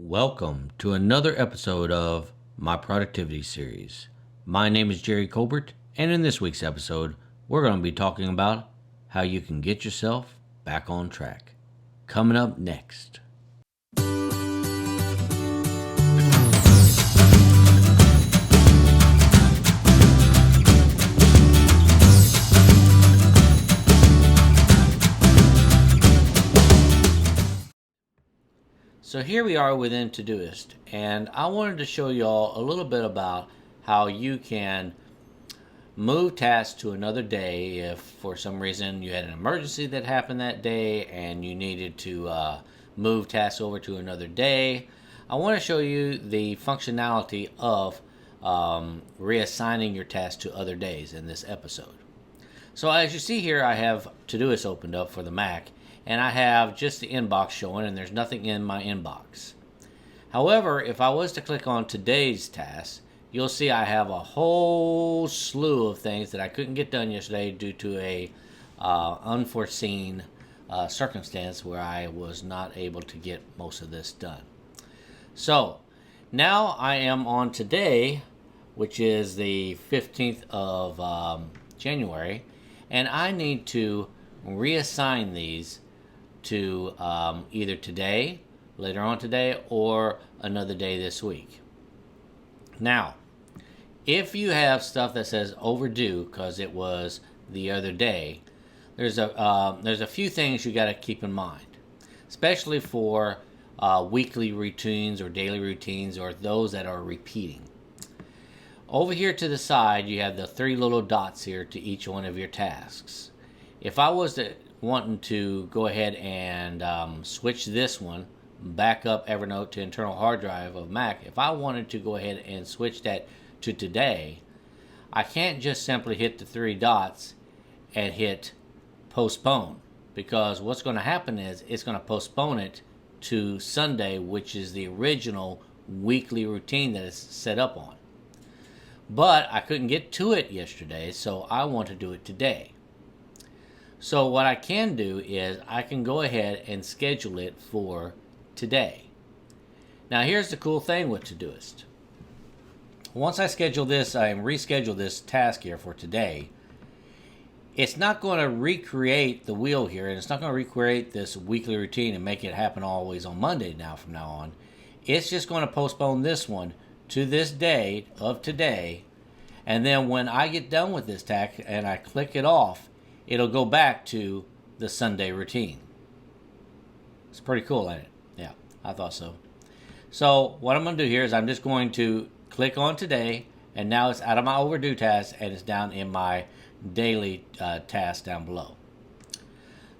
Welcome to another episode of my productivity series. My name is Jerry Colbert, and in this week's episode, we're going to be talking about how you can get yourself back on track. Coming up next. So here we are within Todoist, and I wanted to show y'all a little bit about how you can move tasks to another day if for some reason you had an emergency that happened that day and you needed to move tasks over to another day. I want to show you the functionality of reassigning your tasks to other days in this episode. So as you see here, I have Todoist opened up for the Mac, and I have just the inbox showing, and there's nothing in my inbox. However, if I was to click on today's task, you'll see I have a whole slew of things that I couldn't get done yesterday due to a unforeseen circumstance where I was not able to get most of this done. So now I am on today, which is the 15th of January, and I need to reassign these to either today, later on today, or another day this week. Now, if you have stuff that says overdue because it was the other day, there's a few things you got to keep in mind, especially for weekly routines or daily routines or those that are repeating. Over here to the side, you have the three little dots here to each one of your tasks. If I was wanting to go ahead and switch this one back up Evernote to internal hard drive of Mac, if I wanted to go ahead and switch that to today, I can't just simply hit the three dots and hit postpone, because what's going to happen is it's going to postpone it to Sunday, which is the original weekly routine that it's set up on. But I couldn't get to it yesterday, so I want to do it today. So what I can do is I can go ahead and schedule it for today. Now here's the cool thing with Todoist. Once I schedule this, I reschedule this task here for today, it's not going to recreate the wheel here, and it's not going to recreate this weekly routine and make it happen always on Monday from now on. It's just going to postpone this one to this day of today, and then when I get done with this task and I click it off, it'll go back to the Sunday routine. It's pretty cool, ain't it? Yeah, I thought so. So what I'm going to do here is I'm just going to click on today, and now it's out of my overdue task and it's down in my daily task down below.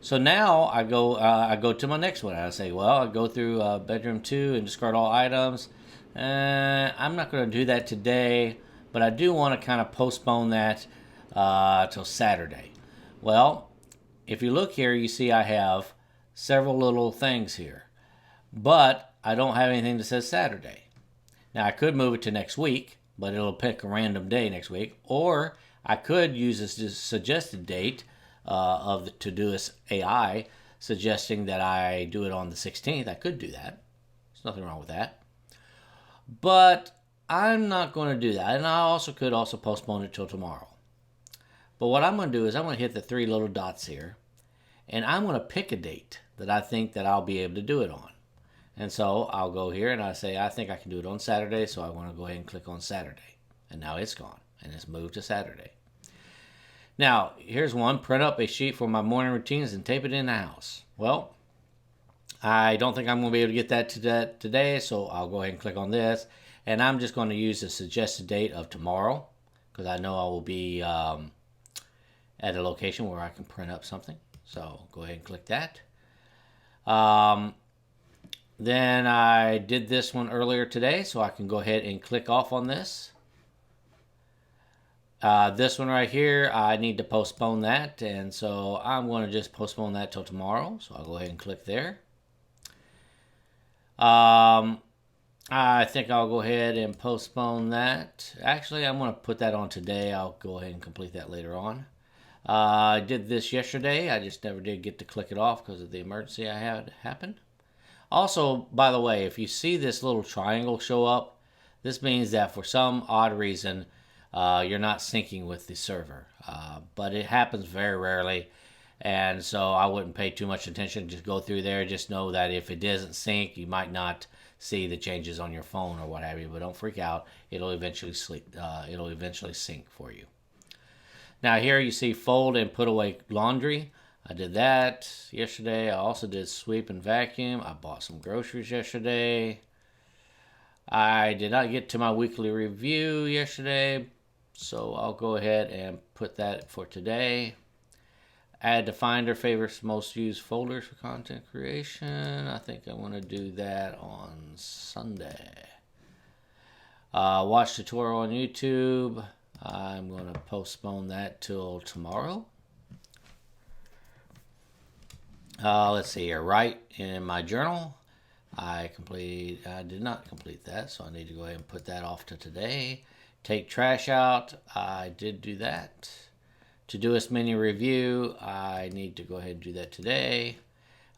So now I go to my next one. I say, well, I go through bedroom 2 and discard all items. I'm not going to do that today, but I do want to kind of postpone that till Saturday. Well, if you look here, you see I have several little things here, but I don't have anything that says Saturday. Now, I could move it to next week, but it'll pick a random day next week, or I could use this suggested date of the Todoist AI suggesting that I do it on the 16th. I could do that. There's nothing wrong with that. But I'm not going to do that, and I could postpone it till tomorrow. But what I'm going to do is I'm going to hit the three little dots here, and I'm going to pick a date that I think that I'll be able to do it on. And so I'll go here and I say I think I can do it on Saturday, so I want to go ahead and click on Saturday. And now it's gone, and it's moved to Saturday. Now, here's one. Print up a sheet for my morning routines and tape it in the house. Well, I don't think I'm going to be able to get that today, so I'll go ahead and click on this. And I'm just going to use the suggested date of tomorrow, because I know I will be at a location where I can print up something. So go ahead and click that. Then I did this one earlier today, so I can go ahead and click off on this. This one right here, I need to postpone that, and so I'm going to just postpone that till tomorrow. So I'll go ahead and click there. I think I'll go ahead and postpone that. Actually, I'm going to put that on today. I'll go ahead and complete that later on. I did this yesterday. I just never did get to click it off because of the emergency I had happen. Also, by the way, if you see this little triangle show up, this means that for some odd reason, you're not syncing with the server. But it happens very rarely, and so I wouldn't pay too much attention. Just go through there. Just know that if it doesn't sync, you might not see the changes on your phone or what have you. But don't freak out. It'll eventually sync for you. Now here you see fold and put away laundry. I did that yesterday. I also did sweep and vacuum. I bought some groceries yesterday. I did not get to my weekly review yesterday, so I'll go ahead and put that for today. Add to Finder favorites most used folders for content creation. I think I want to do that on Sunday. Watch tutorial on YouTube. I'm going to postpone that till tomorrow. Let's see here. Write in my journal. I did not complete that, so I need to go ahead and put that off to today. Take trash out. I did do that. Todoist menu review. I need to go ahead and do that today.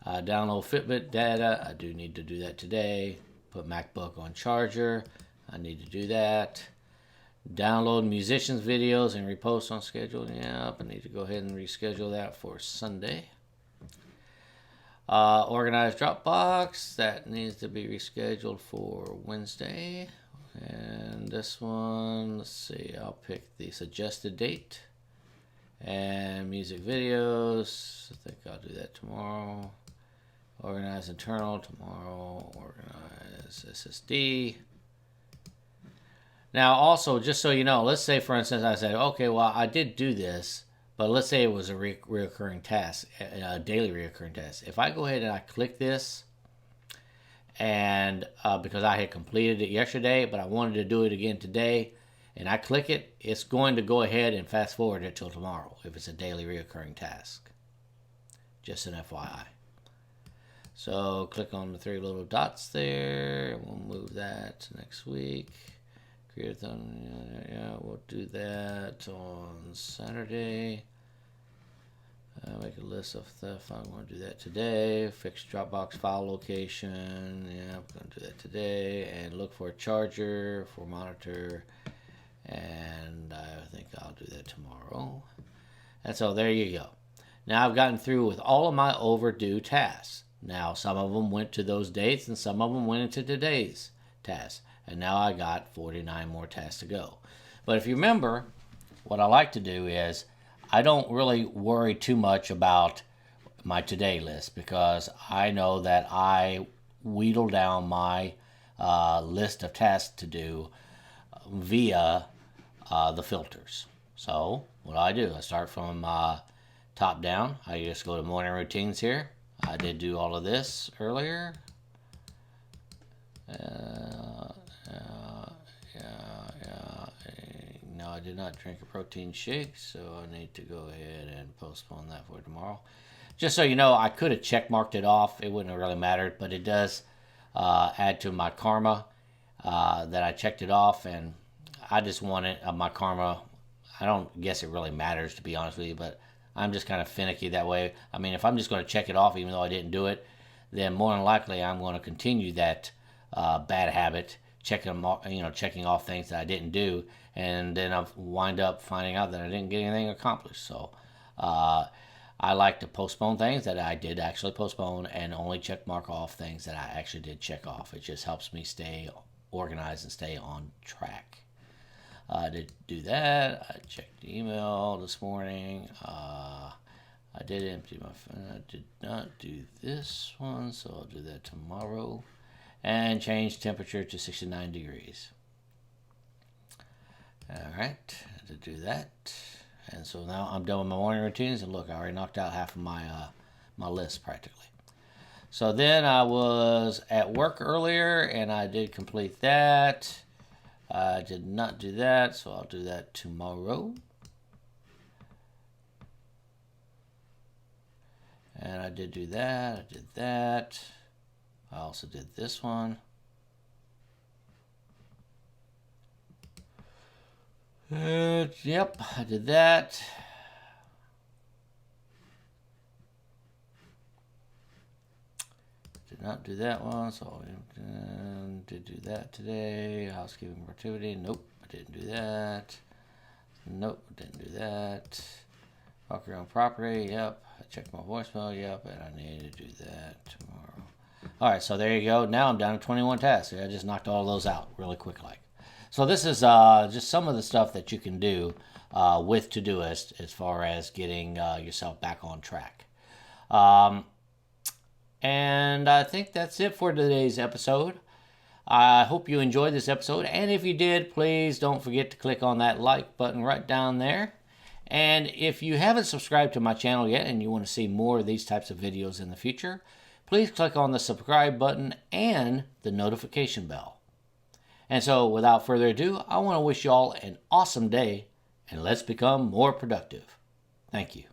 Download Fitbit data. I do need to do that today. Put MacBook on charger. I need to do that. Download musicians' videos and repost on schedule. Yep, I need to go ahead and reschedule that for Sunday. Organize Dropbox. That needs to be rescheduled for Wednesday. And this one, let's see, I'll pick the suggested date. And music videos, I think I'll do that tomorrow. Organize internal tomorrow. Organize SSD. Now, also, just so you know, let's say, for instance, I said, okay, well, I did do this, but let's say it was a reoccurring task, a daily reoccurring task. If I go ahead and I click this, and because I had completed it yesterday, but I wanted to do it again today, and I click it, it's going to go ahead and fast forward it till tomorrow if it's a daily reoccurring task. Just an FYI. So click on the three little dots there. We'll move that to next week. Yeah, we'll do that on Saturday. Make a list of stuff. I'm going to do that today. Fix Dropbox file location. Yeah, I'm going to do that today. And look for a charger for monitor. And I think I'll do that tomorrow. And so there you go. Now I've gotten through with all of my overdue tasks. Now some of them went to those dates and some of them went into today's tasks. And now I got 49 more tasks to go. But if you remember, what I like to do is I don't really worry too much about my today list because I know that I wheedle down my list of tasks to do via the filters. So what I do, I start from top down. I just go to morning routines here. I did do all of this earlier. No, I did not drink a protein shake, so I need to go ahead and postpone that for tomorrow. Just so you know, I could have check marked it off. It wouldn't have really mattered, but it does add to my karma that I checked it off, and I just want it, my karma. I don't guess it really matters, to be honest with you, but I'm just kind of finicky that way. I mean, if I'm just going to check it off even though I didn't do it, then more than likely I'm going to continue that bad habit, checking off things that I didn't do, and then I'll wind up finding out that I didn't get anything accomplished. So I like to postpone things that I did actually postpone and only check mark off things that I actually did check off. It just helps me stay organized and stay on track. I did do that. I checked the email this morning. I did empty my phone. I did not do this one, so I'll do that tomorrow. And change temperature to 69 degrees. Alright, I did do that. And so now I'm done with my morning routines, and look, I already knocked out half of my my list practically. So then I was at work earlier, and I did complete that. I did not do that, so I'll do that tomorrow. And I did do that, I did that. I also did this one. Yep, I did that. Did did not do that one, so I did do that today. Housekeeping productivity. Nope, I didn't do that. Nope, didn't do that. Walk around property. Yep. I checked my voicemail. Yep, and I need to do that tomorrow. All right, so there you go. Now I'm down to 21 tasks. I just knocked all those out really quick like. So this is just some of the stuff that you can do with Todoist as far as getting yourself back on track. And I think that's it for today's episode. I hope you enjoyed this episode. And if you did, please don't forget to click on that like button right down there. And if you haven't subscribed to my channel yet and you want to see more of these types of videos in the future, please click on the subscribe button and the notification bell. And so without further ado, I want to wish you all an awesome day and let's become more productive. Thank you.